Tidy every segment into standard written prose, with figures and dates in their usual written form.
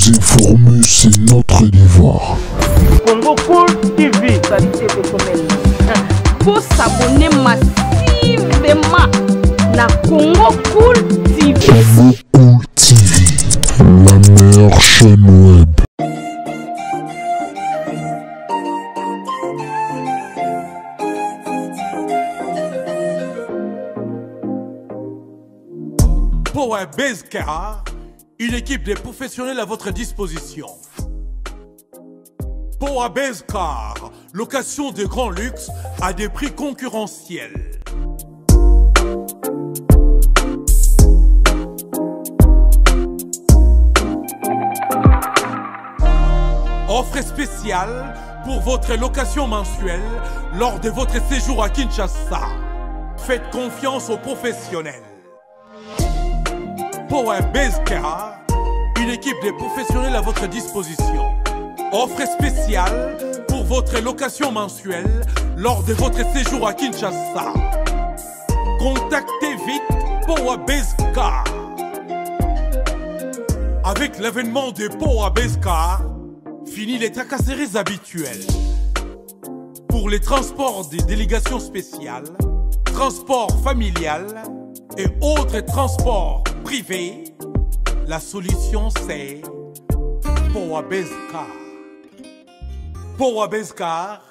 informer, c'est notre devoir. Congo Cool TV, qualité de commerce. Pour s'abonner massivement na Congo Cool TV. Congo Cool TV, la meilleure chaîne web. Power Base Car, une équipe de professionnels à votre disposition. Power Base Car, location de grand luxe à des prix concurrentiels. Offre spéciale pour votre location mensuelle lors de votre séjour à Kinshasa. Faites confiance aux professionnels. Power Base Car, une équipe de professionnels à votre disposition. Offre spéciale pour votre location mensuelle lors de votre séjour à Kinshasa. Contactez vite Power Base Car. Avec l'avènement de Power Base Car, fini les tracasseries habituelles. Pour les transports des délégations spéciales, transports familiales et autres transports privés, la solution c'est Power Base Car. Power Base Car,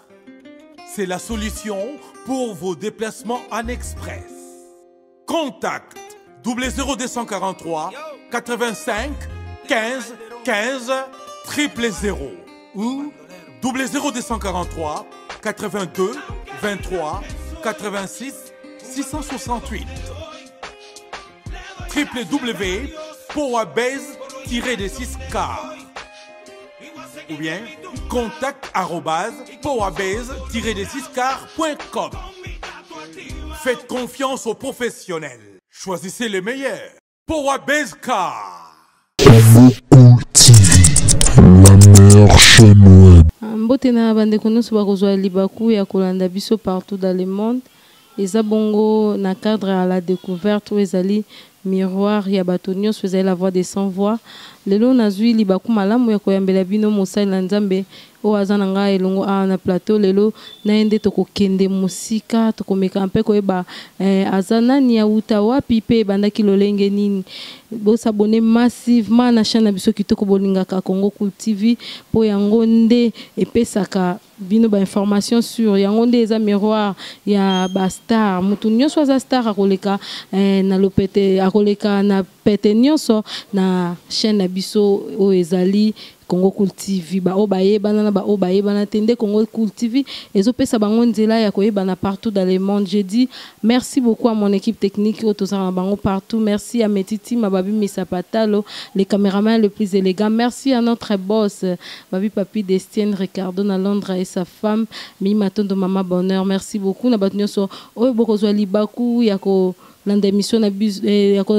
c'est la solution pour vos déplacements en express. Contact 00243 85 15 15 000 ou 00243 82 23 86 668. www.powerbase-6car ou bien contact@powerbase-6car.com. Faites confiance aux professionnels. Choisissez les meilleurs. Power Base Car. Congo Cool TV, la meilleure chaîne web. Mbotena bandeko nyonso bakozwa libaku ya kolanda biso partout dans le monde. Eza bongo na cadre à la découverte où ezali miroir ya bato nyonso ezali la voix des sans voix. Lelo nazwi libaku malamu ya koyambela bino mosali na Nzambe o aza na ngai elongo a na plateau. Lelo naende tokokende musika tokomeka mpe koyeba aza nani ya uta wapi pe bandaki lolenge nini. Bosabone massivement na chaîne na biso kitoko bolingaka Congo Cool TV po yango nde epesaka bino ba information sur yango nde eza miroir ya ba star. Mutu nyonso aza star akoleka na lopete akoleka na pete nyonso na chaîne na biso o ezali Congo Cool TV. Ba obaye bana na ba obaye bana tende Congo Cool TV ezopesa bango nzela ya koyebana partout dans le monde. Je dis merci beaucoup à mon équipe technique autosana bango partout. Merci à Metiti Mababi Misapatalo, les caméramans les plus élégants. Merci à notre boss Babi Papi Destienne Ricardo na Londres et sa femme Mimatondo Mama Bonheur. Merci beaucoup na batnyoso oyo bokozwa libaku yako landa émission na biso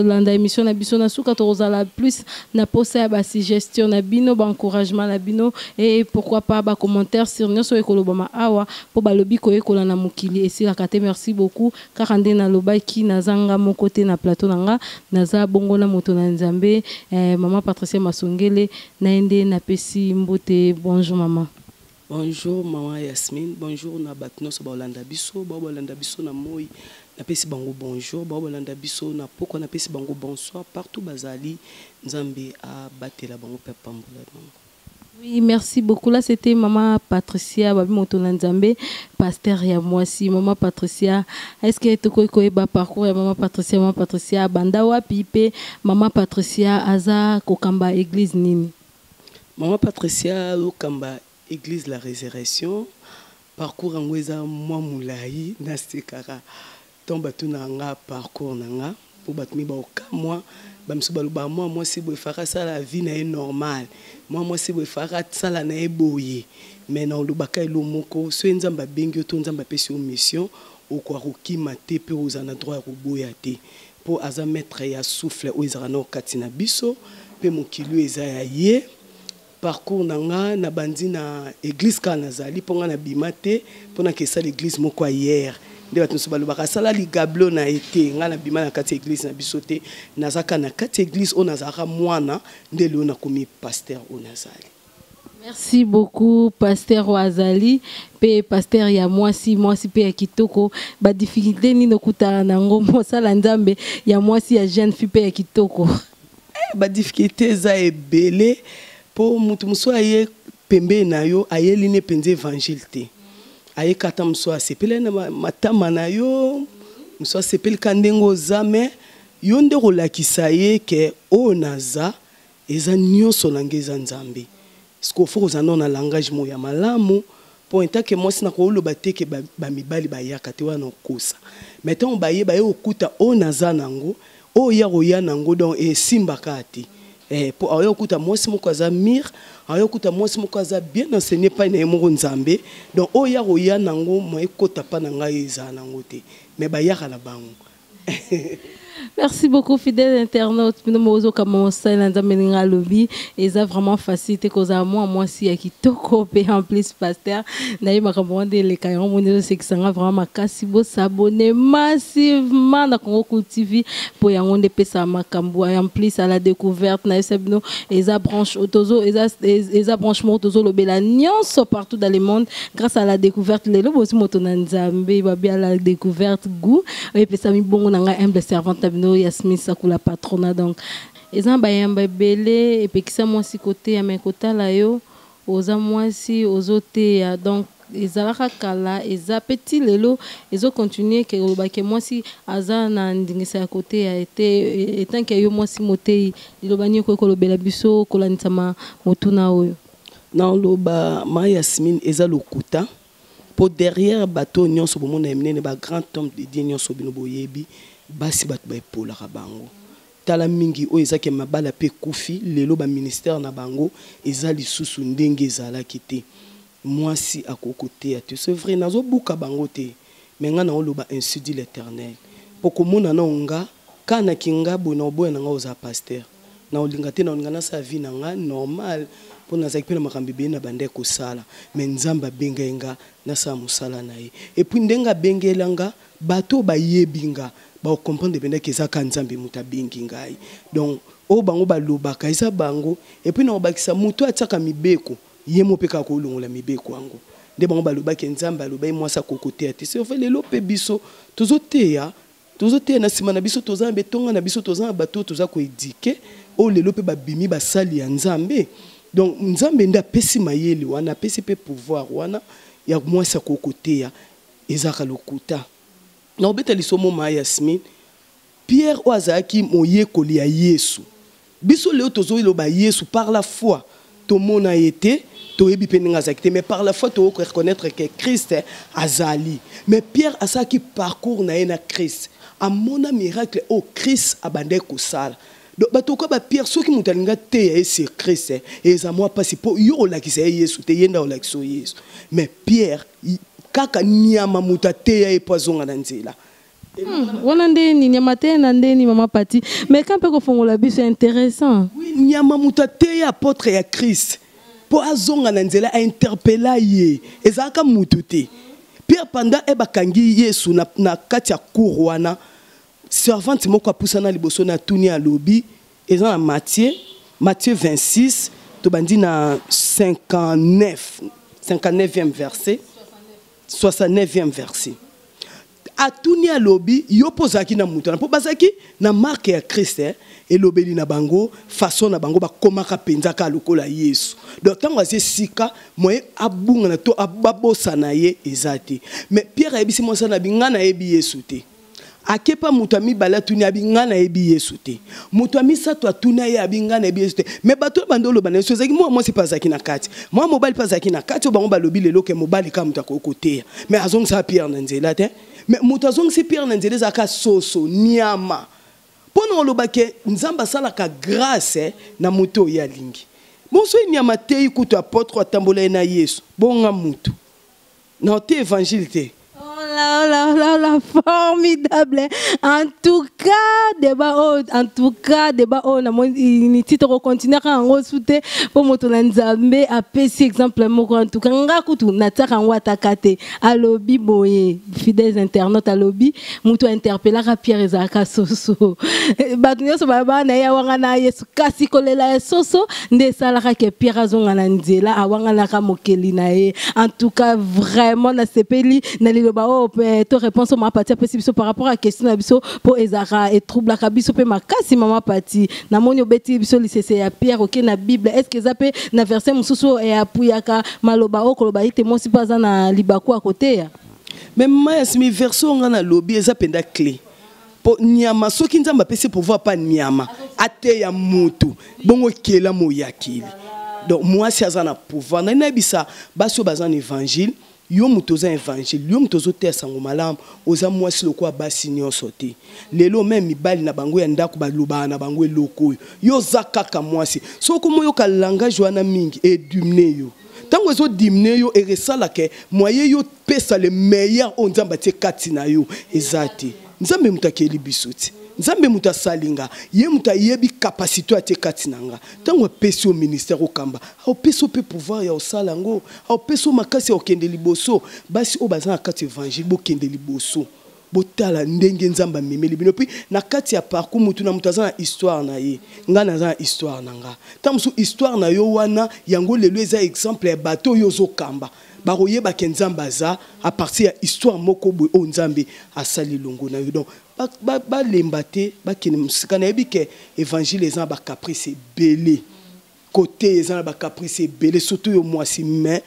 landa émission na biso na suka tozala plus na posa ya ba suggestion na bino ba encouragement na bino et pourquoi pas ba commentaire sur nyonso ekolobama awa po balobi ko ekola na mokili esila kate. Merci beaucoup car ande na lobaki nazanga mon côté na plateau nanga naza bongo na moto na Nzambe maman Patricia Masongele naende na pesi mbote. Bonjour maman. Bonjour maman Yasmine, bonjour na batnoso ba Olanda biso na moi. Na pesi bango bonjour, ba Olanda biso na poko na pesi bango bonsoir partout bazali Nzambe a batela bango pepambola. Oui, merci beaucoup. Là, c'était maman Patricia, Babi Motola Nzambe, pasteur ya Mwasi. Maman Patricia, est-ce que tu connais le parcours de maman Patricia, banda wapi pe maman Patricia aza kokamba église nini? Maman Patricia kokamba église la résurrection, parcours angweza mwa mulayi na sekara. Tomba tunanga parcours nanga pour batmi ba okamwa bamso baluba moi si bo fara ça la vie na normale. Moi si bo fara sala na eboye. Mais na lubaka elomoko so Nzamba bengi to Nzamba pesi o mission o kwa rokima te pe ozana droit roboya te. Po aza maître ya souffle o ezara na katina biso pe mokili eza ya ye. Parcours nanga na bandi na église kanazali ponga na bimate pona ke ça l'église moko hier nde bato mosusu balobaka asala ligablo na ete nga na bima na kati église na biso te nazaka na kati église oyo nazalaka mwana nde lelo nakomi pasteur oyo nazali. Merci beaucoup, Pasteur Wazali. Pe Pasteur ya mwasi pe ya kitoko. Ba difficulté ni nokuta nango mosala nzambe ya mwasi ya jeune fille pe ya kitoko. Ba difficulté za ebele po mutu muso aye pembe na yo ayeli ne penze évangile te. Aye kata muso asepele na matama na yo muso asepele kandengo zame yo nde kolakisa ye ke o naza eza nyonso nangeza nzambe. Parce qu'il faut que langage moya malamu pour que moi si na ko loba te ke ba mibali ba yaka te wana kosa. Maintenant ba ye ba yo okuta o naza nango o ya roya nango donc e simba kati. Pour ayo okuta moi si moko za mir, ayo okuta moi si moko za bien enseigné pa na mo nzambe. Donc o ya roya nango mo ekota pa na ngai za nango te. Mais ba yaka na bango. Merci beaucoup, fidèles internautes. Nous et ça vraiment facilité cause à moi si à qui toko en plus pasteur. D'ailleurs, ma recommandé les caillons mon c'est que ça vraiment kasi beau s'abonner massivement dans Congo Cool TV pour y avoir des pesa makambo en plus à la découverte na sebno et ça branche autozo et ça branchement autozo le belaniance partout dans le monde grâce à la découverte les lobos aussi motonanzambe va bien la découverte goût et pesa mi bon on a humble servante Yasmin Sakula patrona donc ezan bayamba belé et puis ça moi si côté à mes côtés là yo oza moi si ozote donc ezalaka kala eza petit lelo ezo continuer que lobake moi si aza na ndingisa ya côté a été étant que yo moi si motei lobani ko kolobela biso kolanisama motuna oyo na loba ma Yasmin eza lokuta pour derrière bateau nyonso bomona emene ba grand homme de Dieu nyonso bino boyebi basi bat ba epola ka bango tala mingi o ezake mabala pe kufi lelo ba ministère na bango ezali susu ndenge ezala kité moi si akokote ate c'est vrai nazo buka bango te mais nga na oloba ainsi dit l'Éternel poko mona na nga kana kinga bona oboya na nga oza pasteur na olinga te na olinga na sa vie na nga normal pour na zakipela makambi be na bande ko sala mais nzamba bengenga na sa musala na ye et puis ndenga bengelanga bato ba yebinga ba comprendre benda ke za kanzambe muta bengi ngai donc o bango ba lobaka isa bango et puis na obakisa muto ataka mibeko ye mopeka ko longola mibeko ango de bango ba lobaka nzamba loba moi sa kokote ate c'est fait lelo pe biso tozoteya na sima na biso tozambe tonga na biso tozanga bato toza ko éduquer o lelo pe ba bimi ba sali ya nzambe donc nzambe nda pesi mayeli wana pesi pe pouvoir wana ya moi sa kokoteya ezaka lokuta na obeta lisomo ma Yasmin Pierre oazaki moyekoli ya Yesu biso leo tozo iloba Yesu par la foi to mona été to ebi peninga zakite mais par la foi to reconnaître que Christ azali mais Pierre asaki parcours na ena Christ a mona miracle au Christ abande ko sala donc batoko ba Pierre soki mutalinga te ya c'est Christ et za moi pas si po yo la ki c'est Yesu te yenda o la ki so Yesu mais Pierre kaka nyama mutate ya epozonga na nzela wana ndeni nyama te na ndeni mama pati mais quand peut kofongola biso intéressant oui nyama mutate ya apôtre ya Christ po azonga na nzela a interpella ye ezaka mututé Pierre panda e bakangi Yesu na kati ya cour wana servante moko apusana liboso na tuni ya lobi eza na Matthieu 26 to bandi na 59e verset 69e verset. Atuni a lobi yo pozaki na mutu na po bazaki na marque ya Christ et lobeli na bango façon na bango ba komaka penza ka lokola Yesu. Donc tango asie sika moye abunga na to ababosa na ye ezati. Mais Pierre ebisi monsa na binga na ebi Yesu te. Akepa mutami bala tuni abinga na ebi Yesu te. Mutami sato atuna ye abinga na ebi Yesu te. Mais bato bandolo bana so zaki moi c'est pas zaki na kati. Moi mobile pas zaki na kati bango balobi lelo ke mobile ka mutako kote. Mais azong sa Pierre na nzela te. Mais mutazong si Pierre na nzela zaka soso nyama. Pono loba ke nzamba sala ka grâce na muto ya lingi. Bon so nyama te ikuto apôtre atambola na Yesu. Bonga mutu. Na te évangile te. là, formidable. En tout cas, débat, on a une titre continuer à en souter pour montrer Nzambe à PC exemple moko en tout cas ngakutu nataka ngwata kate à lobby boye fidèles internautes à lobby muto interpellera Pierre Ezaka Soso batunyo so baba na ya wanga na Yesu kasi kolela Soso nde salaka ke Pierre azonga na nzela awanga na ka mokeli na ye en tout cas vraiment na sepeli na liloba o to réponse ma partie possible par rapport à question na biso pour Ezara et trouble ka biso pe makasi mama partie na monyo beti biso lycée ya Pierre OK na Bible est-ce que ça peut na verset mususu et apuyaka maloba o koloba ite mo si pas na libaku à côté ya même moi simi verset on na lobby eza penda clé po nyama soki nzamba pese pouvoir pas nyama ate ya mutu bongo kela moyakili donc moi si azana pouvoir na bisa baso bazana évangile yo mutoza évangile yo mutozo tesa ngo malamu oza mwasi lokwa basi nyonso te lelo même mibali na bango ya ndako baluba na bango eloko yo za kaka mwasi soko moyo ka langage wana mingi edumne yo tango ezo dimne yo eresala ke moye yo pesa le meilleur on nzamba te katina yo ezati nzambe mutakeli bisoti nzambe muta salinga ye muta yebi capacité ate katinanga tango pesi au ministère okamba au peso pe pouvoir ya osalango au peso makasi ya okende liboso basi o bazana kati évangile bo kende liboso botala ndenge nzamba memeli bino puis na kati ya parcours mutu na mutu azana histoire na ye nga na histoire nanga tamusu histoire na yo wana yango lelo eza exemple ya bato yo zokamba baroye bakenzamba za à partir ya histoire moko boy o nzambe asali longo na yo donc ba lembate ba kene musika na yebike évangile ezana ba caprice belé côté ezana ba caprice belé surtout yo mwasi mais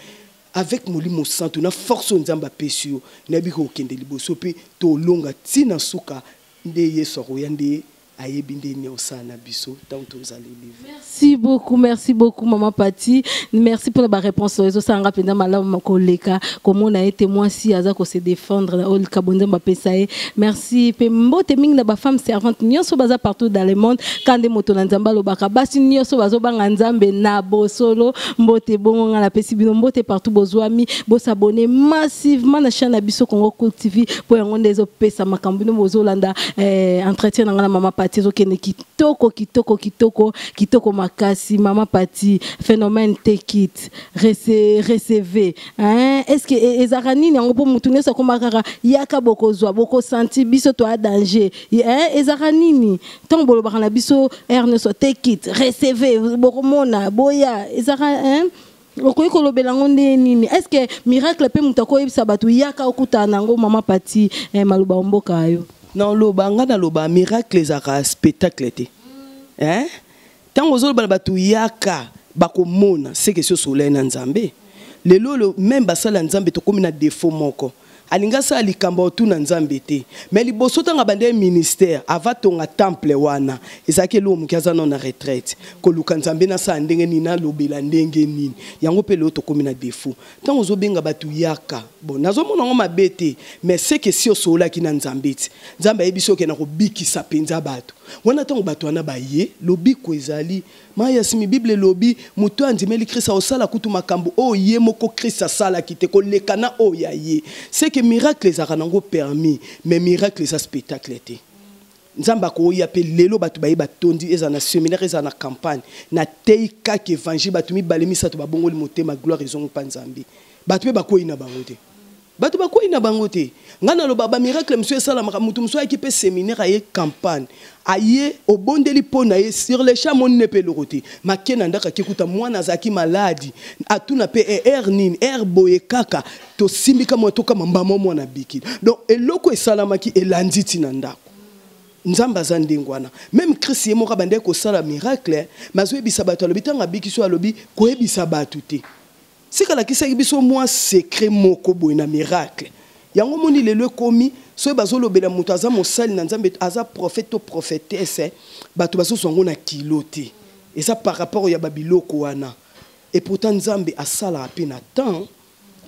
avec molimo santo na force nzamba pesio na biko okende liboso pe to longa tina suka nde yeso royande ayebinde ne osana biso tant tozali vivre. Merci beaucoup maman Pati. Merci pour la réponse. Eso sanga penda malamu koleka comment on a été moi si azako se défendre au kabonde mbapesae. Merci pe mbote mingi na ba femme servante nyonso baza partout dans le monde quand de moto na nzamba lobaka basi nyonso bazo banga nzambe na bosolo mbote bonga na pesi bino mbote partout bozwami bo s'abonner massivement na chaîne biso Congo Cool TV pour ngonde zo pesa makambo no bozolanda entretien na maman Pati zokene kitoko makasi mama Pati phénomène take it recevez hein est-ce que ezarani ni ngopo mutu neso komakaka yaka bokozwa boko senti biso to a danger hein ezarani ni tombolo bakana biso ernesto take it recevez bokomona boya ezara hein okoyi kolobela ngonde nini est-ce que miracle pe mutu akoyebisa batu yaka okutana ngo mama Pati maluba omboka yo non loba ngana loba miracle ezaka spectacle te hein tango zo loba batu yaka bakomona c'est que sur soleil na nzambe lelo même basala nzambe to komi na défaut moko alinga sa likamba otu na nzambe te mais liboso tanga bande ministère avatonga temple wana ezaki lo mukiaza non na retraite ko luka nzambe na sa ndenge ni na lobela ndenge nini yango pe lo to komi na défaut tango zo benga batu yaka bon nazo mona ngo mabete mais c'est que si osola ki na nzambe ti nzambe ebiso ke na ko bikisa penza batu wana tango batu wana baye lobi ko ezali maya simi bible lobi muto andimeli Christ osala kutu makambo o ye moko Christ asala kite ko lekana o ya ye c'est que miracle ezaka nango permis mais miracle eza spectacle te nzamba ko ya pe lelo batu baye batondi eza na séminaire eza na campagne na teika ke évangile batu mi balemisa to babongoli motema gloire ezongo pa nzambe batu be bakoyi na bango te batu bakoyi na bango te ngana lo baba miracle monsieur sala mutu monsieur équipe séminaire aye campagne aye obondeli pona ye sur les champs mon ne pe loroté makena ndaka kikuta mwana zaki maladi atuna pe nin boye kaka to simbika mo to kama mbamo mwana biki donc eloko esalamaki elanditi na ndako nzamba zandingwana même Christ yemo ka bande ko sala miracle mazwe bisabato alobi tanga biki so alobi ko ebisa batu te sikala kisa biso moi secret moko boye na miracle yango moni lelo komi so bazolo bela mutu aza mosali na nzambe aza prophète ou prophétesse batu baso songo na kilote et ça par rapport ya babiloko wana et pourtant nzambe asala api na temps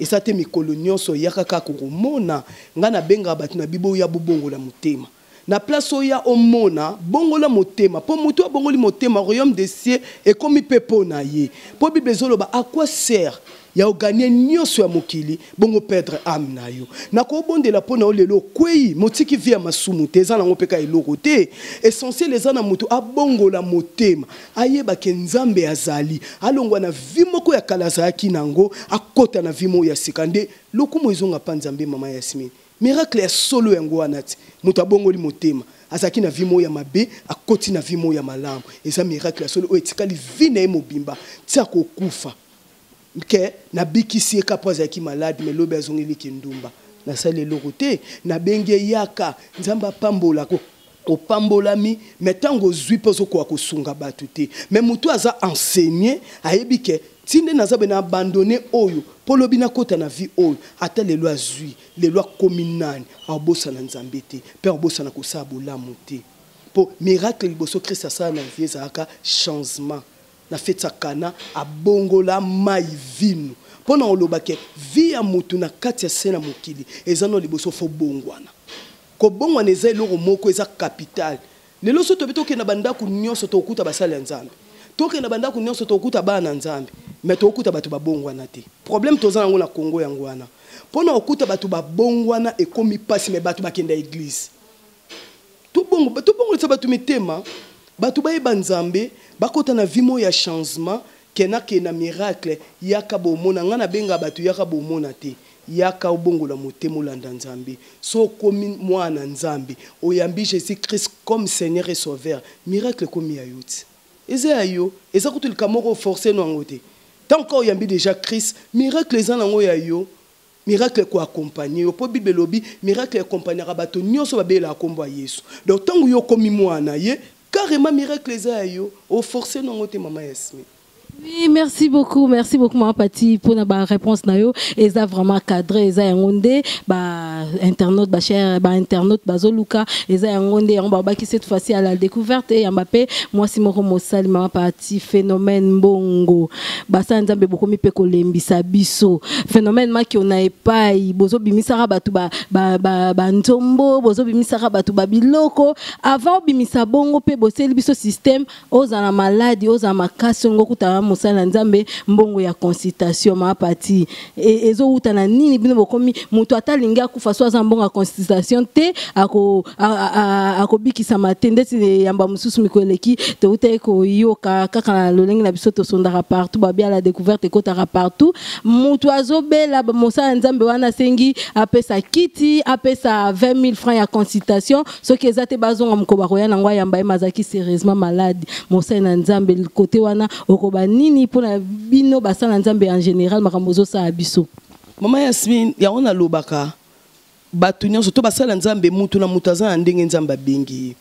et ça te mikolo nyonso yakaka ko mona ngana benga batu na bibo ya bubongo la mutema na place oya omona bongola motema po moto abongoli motema royaume des cieux et comme pepo na ye po bible zoloba à quoi sert ya gagner nyonso ya mokili bongo perdre âme na yo na ko bondela pona o lelo kwei motiki via masumu te za nango peka eloko te essentiel eza na moto abongola motema ayeba ke nzambe azali alongwa na vi moko ya kalaza ki nango akota na vi mo ya sikande lokumo izonga pa nzambe mama Yasmine miracle ya solo yango wana ti moto abongoli motema azaki na vi mo ya mabe akoti na vi mo ya malamu eza miracle ya solo o etikali vi na ye mobimba tia ko kufa ke na bikisi ekapoza ki malade mais lobe azongeli kindumba na sale lokote na benge yaka nzamba pambola ko opambolami metango zui pozo kwa kosunga batute mais mutu aza enseigner ayebi ke tinde nazabe na abandonner oyo polobi na kota na vie oyo ata les lois zui les lois communales abosa na nzambe te pe abosa na kosabula muté po miracle liboso Christ asa na vie zaka changement na fetsa kana abongola mai vinu pona olobake vi ya mutu na kati ya sena mokili ezano liboso fo bongwana ko bongwana eza eloko moko eza capital lelo so tobi tokenda bandako nyonso tokuta basala ya nzambe tokenda bandako nyonso tokuta bana nzambe mais tokuta bato babongwana te problème toza nango na Congo yango wana pona okuta bato babongwana ekomi pasi mais bato bakenda église to bongo bato mitema bato bayeba nzambe bakota na vimo ya changement kena miracle yaka bomona ngana benga bato yaka bomona te yaka obongola motema olanda nzambe so komi mwana nzambe oyambi Jésus Christ comme Seigneur et Sauveur miracle komi ya yoti eza yo eza kutulika moko forcer no ngote tant que oyambi déjà Christ miracle eza nango ya yo miracle ko accompagner yo po bible lobi miracle accompagnera bato nyonso babela akombo ya Yesu donc tango yo komi mwana ye carrément miracle eza yo o forcer no ngote mama Yasmine. Oui, merci beaucoup, Mama Pati, pour la réponse nayo. Et ça vraiment cadré, et ça yangondé, internaute, cher, internaute, Zoluka, et ça yangondé, on va qui cette fois-ci à la découverte et Mbappé, moi si Moro Mossali, Mama Pati, phénomène bongo, ça nzambe beaucoup mi peko lembi sabiso, phénomène ma qui on a epai, bozo bimisara batu ntombo, bozo bimisara batu biloko, avant bimisa bongo pe boseli biso système, ozana maladie, ozana makasi ngokuta mosala nzambe mbongo ya consultation ma pati ezo utana nini bino bokomi mutu atalinga akufa so za mbongo ya consultation te ako bikisa matende ti yamba mususu mikoleki te uta ko yoka kaka na lolengi na biso to sondara partout ba bia la découverte ko tara partout mutu azobela mosala nzambe wana sengi apesa kiti apesa 20 000 francs ya consultation so ki ezate bazonga mkoba roya na ngwa yamba mazaki sérieusement malade mosala nzambe côté wana okoba nini pour la bino basala nzambe en général makambozo sa abiso mama Yasmine ya ona lobaka batu nyonso to basala nzambe mutu na mutaza ndenge nzamba bengi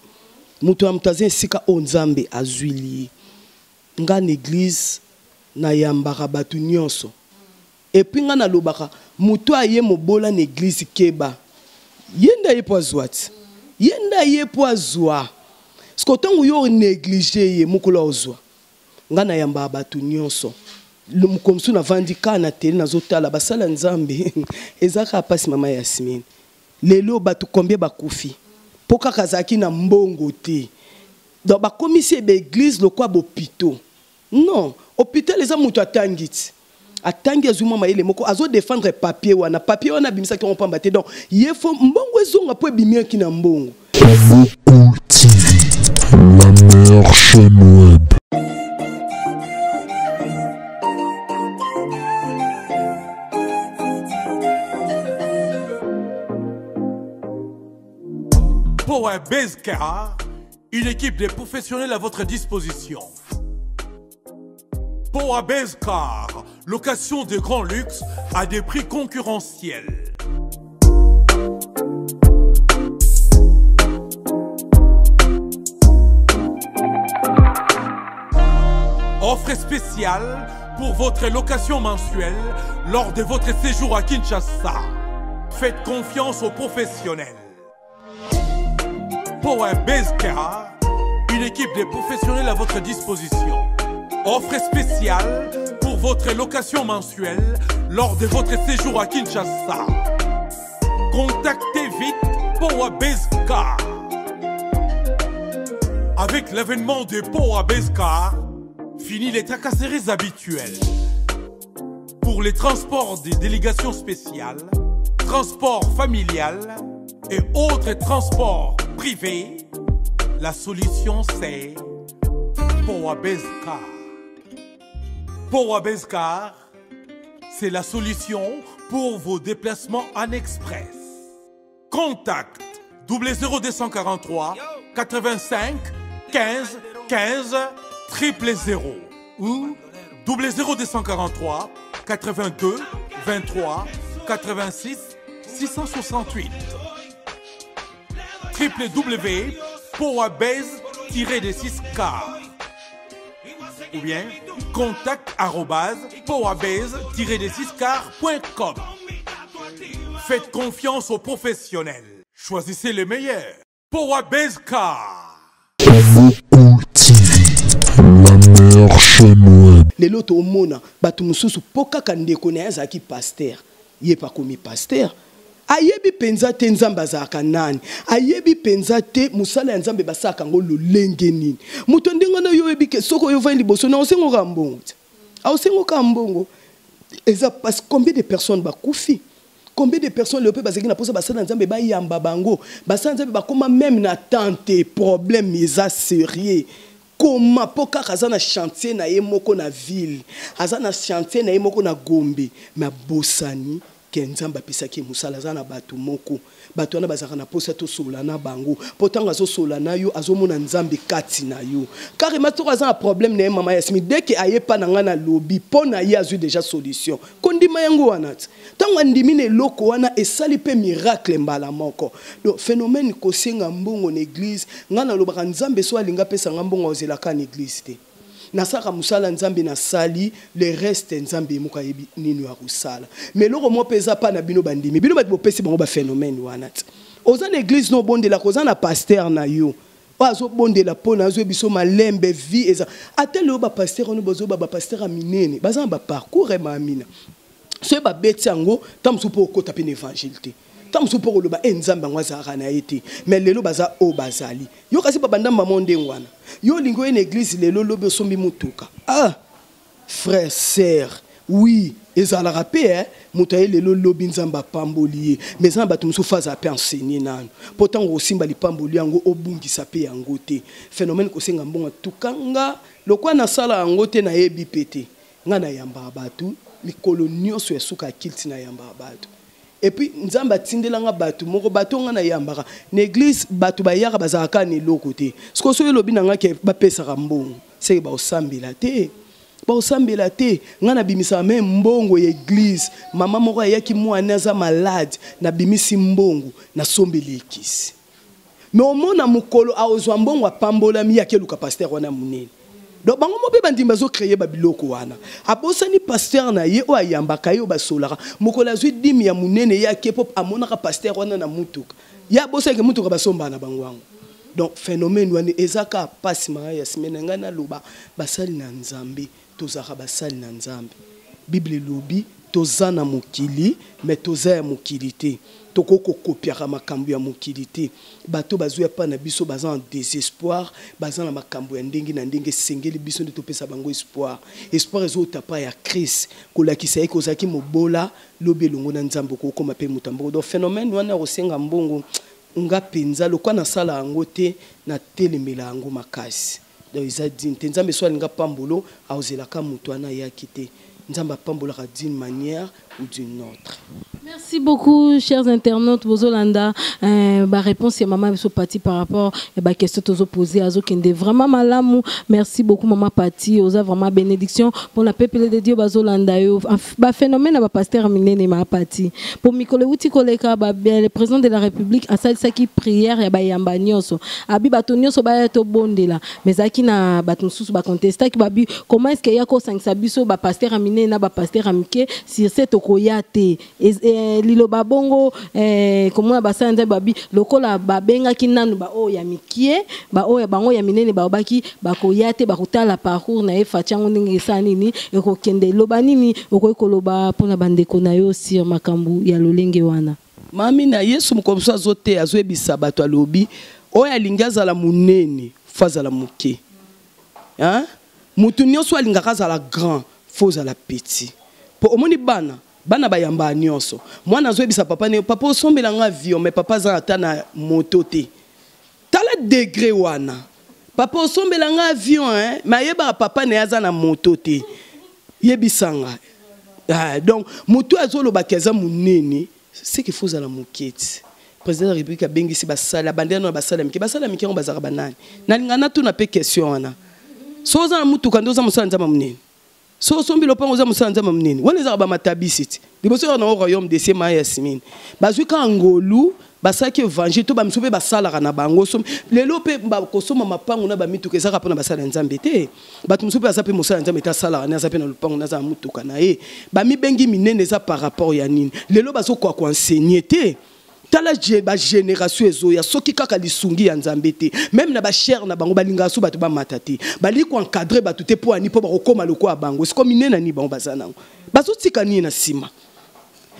mutu na mutaza sika o nzambe azwili nga na église na yambaka batu nyonso et puis nga na lobaka mutu aye mobola na église keba yenda ye poazwat yenda ye poazwa skotongo yo négliger ye mukula ozwa ngana yamba batu nyonso mukomsu na vandika na tele nazotala basala nzambe ezaka pasi mama Yasmine lelo batu combien bakufi poka kazaki na mbongo te donc ba commissaire be église lokwa bopito non hôpital eza mutu atangiti atangi azuma mayele moko azo défendre papier wana bimisa ki on pamba te donc yefo mbongo ezonga po bimia ki na mbongo Congo Cool TV, la meilleure chaîne web. Power Base Car, une équipe de professionnels à votre disposition. Power Base Car, location de grand luxe à des prix concurrentiels. Offre spéciale pour votre location mensuelle lors de votre séjour à Kinshasa. Faites confiance aux professionnels. Power Base Car, une équipe de professionnels à votre disposition. Offre spéciale pour votre location mensuelle lors de votre séjour à Kinshasa. Contactez vite Power Base Car Avec l'avènement des pots à Bescar, fini les tracasseries habituelles. Pour les transports des délégations spéciales, transports familiales et autres transports privés, la solution c'est pots à Bescar. Pots à Bescar, c'est la solution pour vos déplacements en express. Contact 00243 85 15 15 000 ou 00243 82 23 86 668 www.powabase-6car ou bien contact@powabase-6car.com. Faites confiance aux professionnels. Choisissez les meilleurs. Powabase Car. Congo Cool TV, la meilleure chaîne web. Les lots au mona, batumususu poka kandeko na yazaki pasteur. Yé pas komi pasteur. Ayebi penza te nzambe azaka nani. Ayebi penza te musala ya nzambe basaka ngo lolenge nini. Muto ndinga na yo yebi ke soko yo vandi boso na osengo kambongo. Osengo kambongo. Eza parce combien de personnes bakufi? Combien de personnes le peuple bazaki na posa basala nzambe ba yamba bango. Basala nzambe bakoma même na tante problème eza sérieux. Comment poka kazana chantier na yemoko na ville. Azana chantier na yemoko na Gombe. Ma bosani kenzamba pisaki musala zana batu moko batu na bazaka na posa to solana bango potanga zo solana yo azomona nzambe kati na yo carrément to azana problème na mama Yasmi dès que ayepa na ngana lobby pona ye azu déjà solution kondima yango wanat tango ndimi ne loko wana esali pe miracle mbala moko donc phénomène ko senga mbongo na église ngana lobaka nzambe so alinga pesa ngambongo ozela ka na église te nasaka musala nzambe na sali le reste nzambe muka yebi nini ya kusala mais loko mo pesa pa na bino bandimi bino bat bopesi bango ba phénomène wana oza na église no bondela koza na pasteur na yo azo bondela pona azo biso malembe vie eza atelo ba pasteur no bozo ba pasteur aminene baza ba parcours ma amina so ba beti yango tamsu po ko taper évangile te tamsu po lo ba enzamba ngwazaka na yete mais lelo baza o bazali yo kasi ba banda mamonde ngwana yo lingo en église lelo lobe sombi mutuka ah frère sœur oui ezala rapé mutaye lelo lobi nzamba pambolier mais nzamba tumsu faza pe enseigner nanu pourtant osimba lipamboli yango obungisa pe yango te phénomène ko senga mbonga tukanga lokwa na sala yango te na yebi pété ngana yamba batu mikolo nyonso esuka kilti na yamba batu. Et puis nzamba tindelanga batu moko batu nga na yambaka na église batu bayaka bazaka ni lokote sko so lobi nanga ke ba pesa mbongo c'est ba osambela te nga na bimisa même mbongo ya église mama moko yaki mwana za malade na bimisi mbongo na sombeli ekisi mais omona mukolo aozwa mbongo apambola mi yake luka pasteur wana munene. Donc bango mo be bandimba zo créer ba biloko wana abosani pasteur na ye o ayambaka yo basolaka mokola zwi dimi ya munene ya kepop amonaka pasteur wana na mutuka ya bosaka mutuka basomba na bango wango. Donc phénomène wana ezaka pasi mara ya semaine ngana loba basali na nzambe tozaka basali na nzambe Bible lobi tozana mokili mais tozaya mokilité tokoko kopiaka makambo ya mokilité bato bazuya pa na biso baza en désespoir baza na makambo ya ndenge na ndenge sengeli biso nde topesa bango espoir ezota pa ya Christ kolakisa ye kozaki mobola lobi elongo na nzambe kokoma pe mutambo. Donc phénomène wana osenga mbongo nga penza lokwa na sala yango te na telemela yango makasi. Donc isa din te nzambe so alinga pambolo aozelaka mutu wana yaki te nzamba pambolaka d'une manière ou d'une autre. Merci beaucoup, chers internautes. Bozolanda, réponse à maman Biso Pati par rapport à la question que vous posez à Zokende. Vraiment, malamou. Merci beaucoup, maman Pati. Osa vraiment bénédiction pour la peuple de Dieu. Bozolanda, un phénomène à pasteur Minene ma Pati. Pour Mikole Uti Koleka, le président de la République a ça qui prière ya bayamba nyoso. Abi batonyoso ba to bondela. Mais aki na batonsusu ba contesta ki babi comment est-ce qu'il y a ko sang sabiso ba pasteur Minene na ba pasteur Amike si c'est okoyate. Lilo babongo komona basanda babi lokola babenga kinanu ba o ya mikie ba o ya bango ya minene ba obaki bakoyate bakutala parcours na efachango ndenge sanini ekokende loba nini okoloba pona bandeko na yo sur makambu ya lolenge wana mami na Yesu mkomso azote azwebisa bato alobi oya lingazala munene faut la moquer. Hein? Moutounion soit l'ingaka la grand, faut la petit. Pour au moni bana ba yamba nyonso. Moi na zoebisa papa ne papa osombela nga avion mais papa za ata na moto te. Tala degré wana. Papa osombela nga avion hein, mais yeba papa ne aza na moto te. Yebisanga. Ah, donc moto azolo bakeza munene, c'est qu'il faut la moquette. Président de la République a bengisi basala bandana na basala miki on bazaka banani. Na lingana tu na pe question wana. So za mutu kando za musala nzama munene. So sombi lopango za musala nzama munene. Wana za ba matabisiti. Liboso na au royaume de Sema Yasmine. Bazuka ngolu basaki évangile to ba msobe basala kana bango som. Lelo pe ba kosoma mapango na ba mitu kezaka pona basala nzambe te. Ba msobe basape musala nzambe ta sala na zape na lopango na za mutu kana e. Ba mi bengi minene za par rapport ya nini. Lelo bazo kwa enseigner te. Tala ba génération ezoya soki kaka lisungi ya nzambe te même na ba cher na bango balinga so bato ba matati bali ko encadrer bato te po ani po ba kokoma loko bango c'est comme nena ni bango bazana bazo tika ni na sima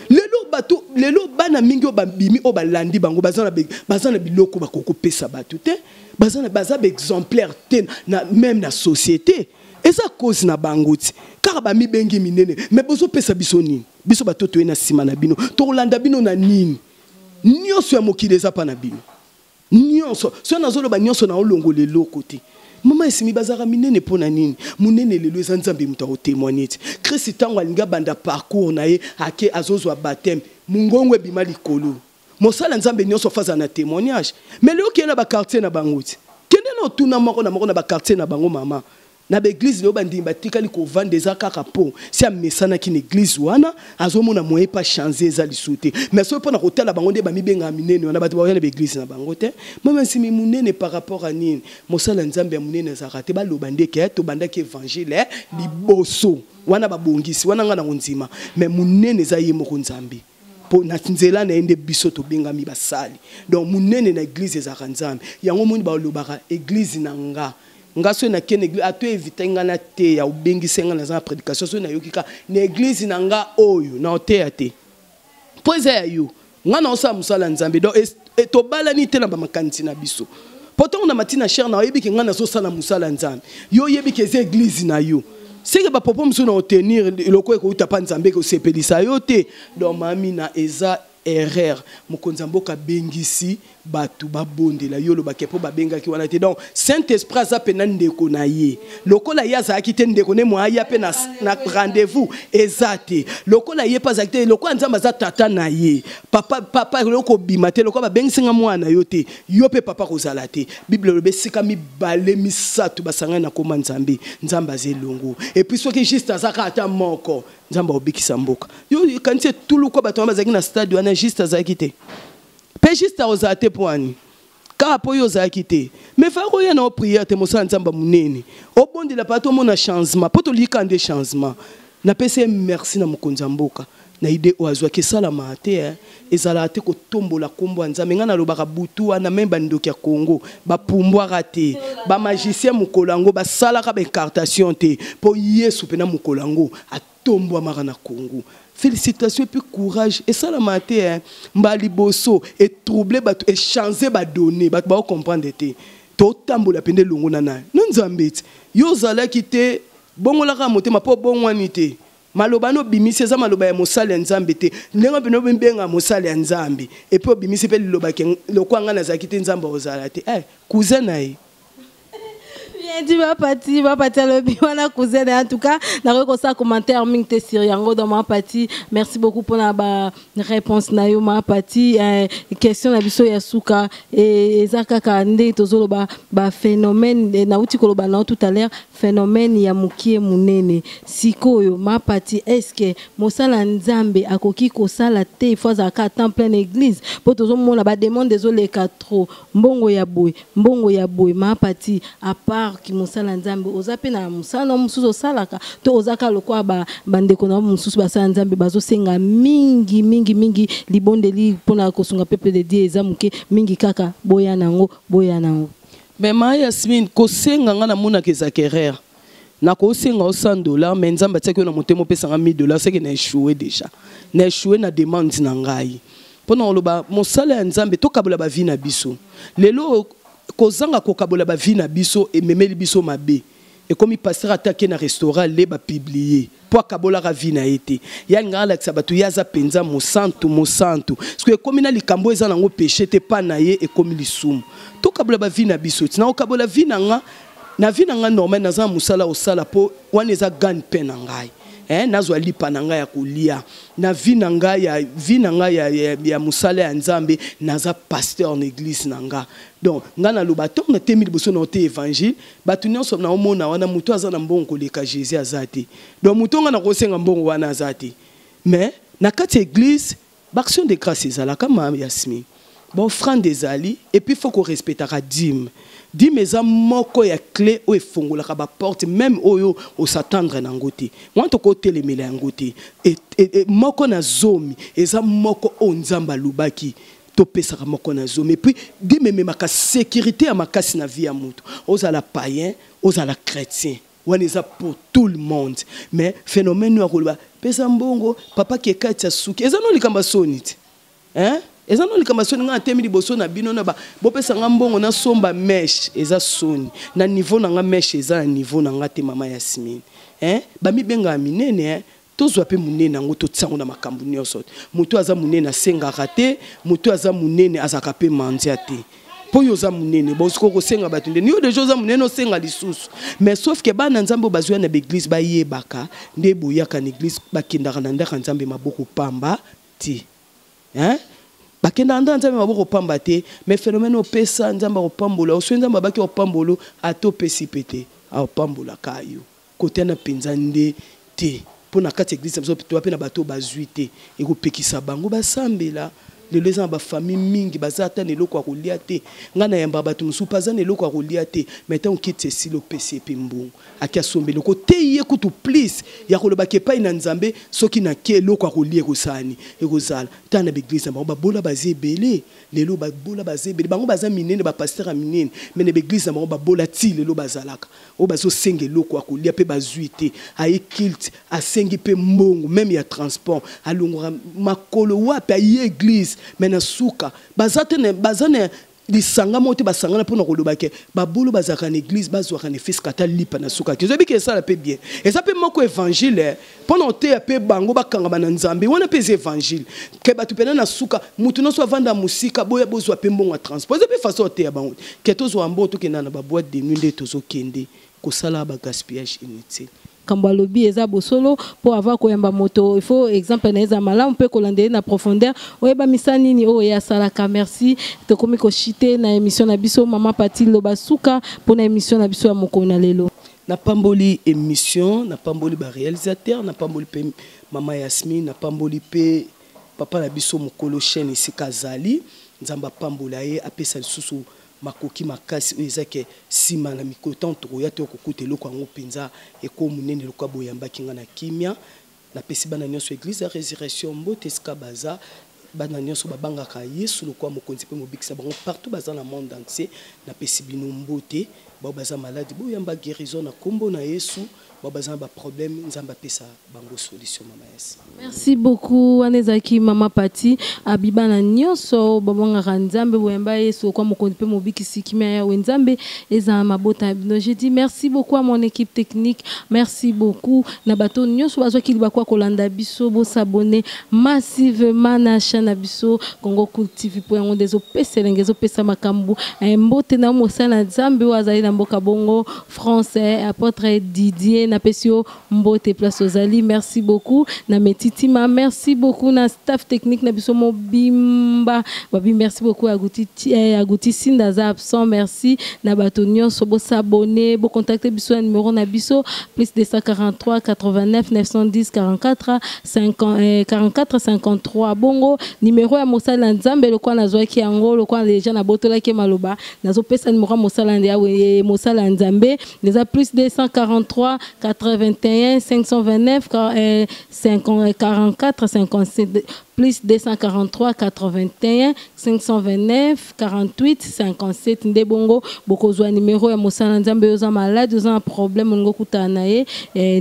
lelo bana mingi o bambimi o balandi bango bazana biloko ba kokopesa bato te bazana exemplaire te na même na société eza cause na bango ti car ba mi bengi minene mais bozo pesa biso nini biso bato to na sima na bino to kolanda bino na nini nyonso ya mokili eza pa na bino nyonso so nazoloba nyonso na olongo lelo côté mama esimi bazaka minene pona nini munene lelo eza nzambe muta o témoigner Christ tango alinga banda parcours na ye ake azozwa baptême mungongwe bima likolo mosala nzambe nyonso faza na témoignage mais lelo kena ba quartier na bango ti kende na otuna moko na ba quartier na bango mama na l'église le bandi batikali ko vendre des akaka po si a mesana ki l'église wana azomona moye pas changer za lisouté mais so pona ko tala bango nde ba mibenga minene wana batu ba yana l'église na bango te mama si mi munene par rapport à nini mosala nzambe ya munene zakate ba lobande ke to banda ki évangile liboso wana ba bongisi wana ngana nzima mais munene za ye moko nzambe po na nzela na ende biso to bengami basali donc munene na église za nzambe yango moni ba lobaka église na nga ngaso na ken église ato éviter ngana te ya ubengise ngana za prédication so na yokika na église na nga oyo na otea te poza ya yo ngana osa musala nzambe donc to balani te na ba makanisi na biso pourtant na matina cher na yebi ke ngana so sala musala nzambe yo yebi ke ze église na yo c'est que ba popo muso na obtenir loko eko utapa nzambe ko sepelisa yo te donc mami na eza erreur mokonzamboka bengisi batu babondela yolo bakepo babenga ki wana te donc Saint-Esprit za pena ndeko na ye lokola ya za ki te ndeko ne mo aya pe na rendez-vous ezate lokola ye pas acte lokola nzamba za tata na ye papa loko bimate lokola bengisi nga mwana yo te yo pe papa kozala te bible le besika mi bale misatu basanga na koma nzambe nzamba zelongo et puis soki juste azaka ata moko nzamba obikisa mboka yo kanti tulu ko bato bazaki na stade wana juste azaki te pe juste ozate poani ka po yo zaki te mais fa ko yana o prière te mosala nzamba munene obondi la pato mona changement poto likande changement na pese merci na mokonzamboka na ide oazwa ke sala mate ezala te ko tombola kombo nzambe ngana lobaka butu wana memba ndoki ya Congo ba pumbwa raté ba magicien mukolango ba sala ka ba incartation te po Yesu pena mukolango atombwa mara na Congo. Félicitations et puis courage et ça la matin mbali boso et troubler bat et changer ba donner ba comprendre te to tambola pende longo nana nzambeti yo zala kite bongo la ka motema po bongo anite maloba no bimisi za maloba ya mosala ya nzambe te ndenga peno benga mosala ya nzambe et puis bimisi pe liloba ke lokwanga na zakite nzambe ozala te cousin nae tu vas partir le biwana cousin en tout cas na ko ça commentaire mingte sur yango dans ma partie merci beaucoup pour la réponse na yo ma partie question na biso ya suka et ezaka ka nde tozolo ba phénomène na uti ko ba na tout à l'heure phénomène ya mukie munene sikoyo ma partie est-ce que mosala nzambe akoki ko sala te fois za ka temps plein église pour tozo mona ba demande désolé ka trop mbongo ya boy ma partie à part ki musala nzambe ozape na musala mususu salaka to ozaka lokwa bandeko na mususu basala nzambe bazo senga mingi libondeli pona kosunga peuple de Dieu ezamuke mingi kaka boya nango mais ma Yasmine ko senga ngana mona kezakerer na ko senga o $100 mais nzamba tsaki na motemo pesa $1000 c'est que na échoué déjà na échoué na demande na ngai pona loba musala nzambe to kabula ba vie na biso lelo kozanga kokabola ba vie na biso et memeli biso mabe. Et comme il pasteur attaqué na restaurant les ba publier pour kabola ka vie na été. Ya ngala que sabatu yaza penza mo santo. Parce que comme na likambo eza nango péché te pa na ye et comme lisum. To kabola ba vie na biso. Na kabola vie na nga na vie na nga normal na za musala osala po wana eza gan pen ngai. Nazwa lipa na ngai ya kolia na vie na ngai ya musala ya nzambe naza pasteur en église na nga donc nga na lobato na temi liboso na te évangile batu nyonso na omona wana mutu aza na mbongo koleka Jésus azate donc mutu nga na kosenga mbongo wana azate mais na kati église l'action de grâce ezalaka ma Yasmine bon offrande ezali et puis faut qu'on respecte la dîme. Dîme eza moko ya clé o efongolaka ba porte même oyo o s'attendre na ngote. Moi to ko telemela ya ngote et moko na zomi eza moko o nzamba lubaki to pesaka moko na zomi et puis dîme memaka sécurité ya makasi na vie ya mutu. Ozala païen, ozala chrétien. On est pour tout le monde mais phénomène no akoloba pesa mbongo papa ke katya suki eza no likamba soniti. Eza no likamba soni nga temi liboso na bino na ba bopesa nga mbongo na somba mesh eza soni na niveau na nga mesh eza na niveau na nga te mama Yasmine ba mi benga minene tozwa pe munene ngo to tsango na makambu nyonso mutu aza munene asengaka te mutu aza munene azaka pe mandia te po yo za munene bosiko ko senga batunde ni yo de joza munene o senga lisusu mais sauf que bana nzambo bazwa na église ba yebaka nde boyaka na église bakendaka na ndaka nzambe maboko pamba ti bakenda nzambe maboko pamba te mais phénomène opesa nzamba opambola oswenza mabaki opambolo ato pesi pete opambola kayo côté na penza nde te pona kati église so to pe na bato bazuite e ko pekisa bango basambela le les ba famille mingi bazata ne loko kolia te ngana yamba bato musu paza ne loko kolia te mettons quitte silo pesi pembo akia sombelo ko te ye kutu please ya ko lobake pa ina nzambe soki na ke loko kolia ko sani e ko zala tana l'église ba bola bazebele lelo ba bola bazebele bango baza minene ba pasteur minene mais na l'église ba bola ti lelo bazalaka o bazo senge loko kolia pe bazuite aye kilt asengi pe mbongo même ya transport alongora makolo wapi aye église mais na suka bazane lisanga mote basangana pona kolobake babolo bazaka na église bazwaka na fils kata lipa na suka kizo biki ça la pe bien et ça peut moko évangile pona te pe bango bakanga bana nzambe wana pe évangile ke batu pena na suka mutu no so vanda musika boya bozwa pe mbongo transport pe façon te ya bango ke tozo amboto ke na ba boîte de nuit tozo kende ko sala ba gaspillage inutile. Kamba lobby eza bosolo pour avoir koyamba moto il faut exemple na eza mala on peut kolandé na profondeur oyeba misani ni o ya salaka merci to komi ko chité na émission na biso mama Pati Lobasuka pour na émission na biso ya mokona lelo na pamboli émission na pamboli ba réalisateur na pamboli pe mama Yasmine na pamboli pe papa na biso mokolo chaîne ici Kazali nzamba pambola ye apesa lisusu makoki makasi ezake sima na mikotanto ya te okukuta eloko yango penza eko munene lokwa boyambaki nga na kimia na pesi bana nyonso église ya résurrection mbote ska baza bana nyonso babangaka Yesu lokwa mokonzi pe mobikisa bango partout baza na monde entier na pesi bino mbote ba baza malade boyamba guérison na kombo na Yesu ba baza ba problème nzamba pesa bango solution mama Yesu. Merci beaucoup Anezaki mama Pati abibana nyonso babanga nzambe boyamba Yesu kwa mokonzi pe mobikisi kimia ya wenzambe eza mabota bino. Je dis merci beaucoup à mon équipe technique, merci beaucoup na bato nyonso bazwa kiliba kwa kolanda biso bo s'abonner massivement na chaîne biso Congo Cool TV pour on des opesselenge zo pesa makambu mbote na mosala nzambe wazali na mboka bongo français apôtre Didier na pesio mbote place ozali merci beaucoup na metitima merci beaucoup na staff technique na biso mobimba babi merci beaucoup Agouti Sindaza absent merci na bato nyonso bo s'abonner bo contacter biso na numéro na biso plus 243 89 910 44 53 bongo numéro ya mosala nzambe lokwa nazwaki yango lokwa déjà na botola ke maloba nazo pesa numéro mosala ndia mosala nzambe déjà plus 243 81 529 44 57 plus 243 81 529 48 57 ndebongo bokozwa numéro ya mosala nzambe oza malade oza un problème ngo kutana ye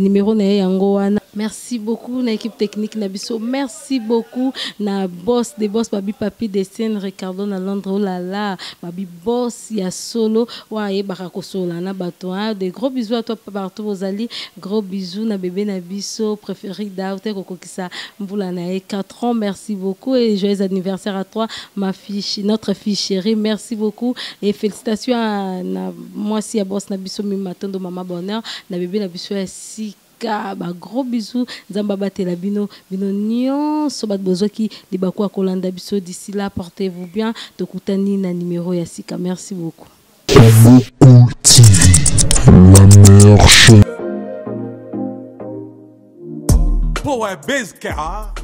numéro na yango wana. Merci beaucoup na équipe technique na biso, merci beaucoup na boss des boss babi papi de scène Ricardo na Londres, oh là là babi boss ya solo wa ye barako sola na bato. Des gros bisous à toi partout vos alliés, gros bisous na bébé na biso préféré d'Aute kokokisa mbula na 4 ans. Merci beaucoup et joyeux anniversaire à toi ma fille, notre fille chérie, merci beaucoup et félicitations à moi si à boss na biso mi matondo mama bonheur na bébé na biso ya si ba gros bisous nzamba batela bino nyonso bat bozoki libaku akolanda biso. D'ici là portez-vous bien, tokutani na numéro ya sika. Merci beaucoup. Congo TV, la meilleure chaîne. Power Base Car,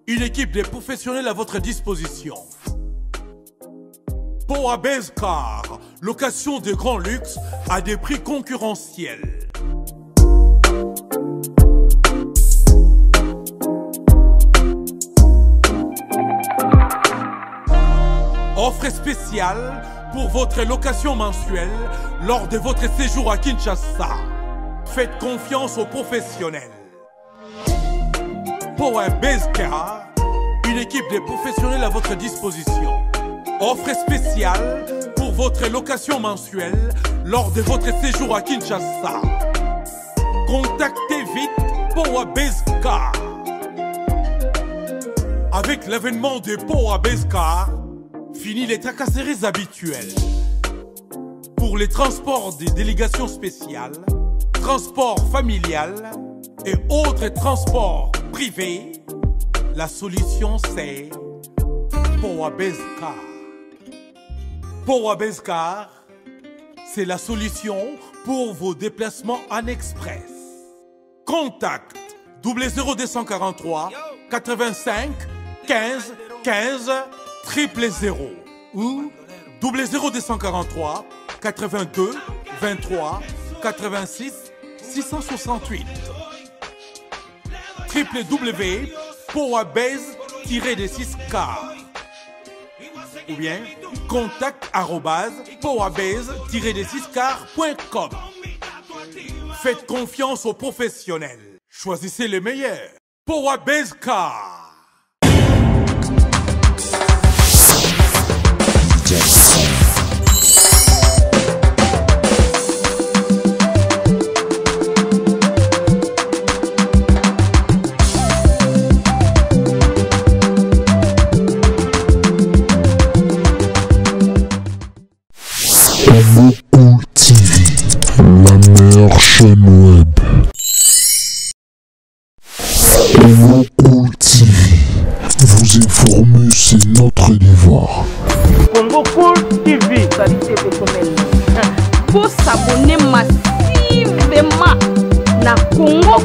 une équipe de professionnels à votre disposition. Power Base Car, location de grand luxe à des prix concurrentiels. Offre spéciale pour votre location mensuelle lors de votre séjour à Kinshasa. Faites confiance aux professionnels. Power Base Car, une équipe de professionnels à votre disposition. Offre spéciale pour votre location mensuelle lors de votre séjour à Kinshasa. Contactez vite Power Base Car. Avec l'avènement de Power Base Car, fini les tracasseries habituelles. Pour les transports des délégations spéciales, transports familiales et autres transports privés, la solution c'est Power Base Car. Power Base Car, c'est la solution pour vos déplacements en express. Contact 00243 85 15 15 000 ou 00243 82 23 86 668 www.powerbase-6car ou bien contact@powerbase-6car.com. Faites confiance aux professionnels. Choisissez les meilleurs. Power Base Car. Congo TV, la meilleure chaîne web. Congo TV, vous informer c'est notre devoir. Congo TV, qualité personnelle. Pour s'abonner massivement na Congo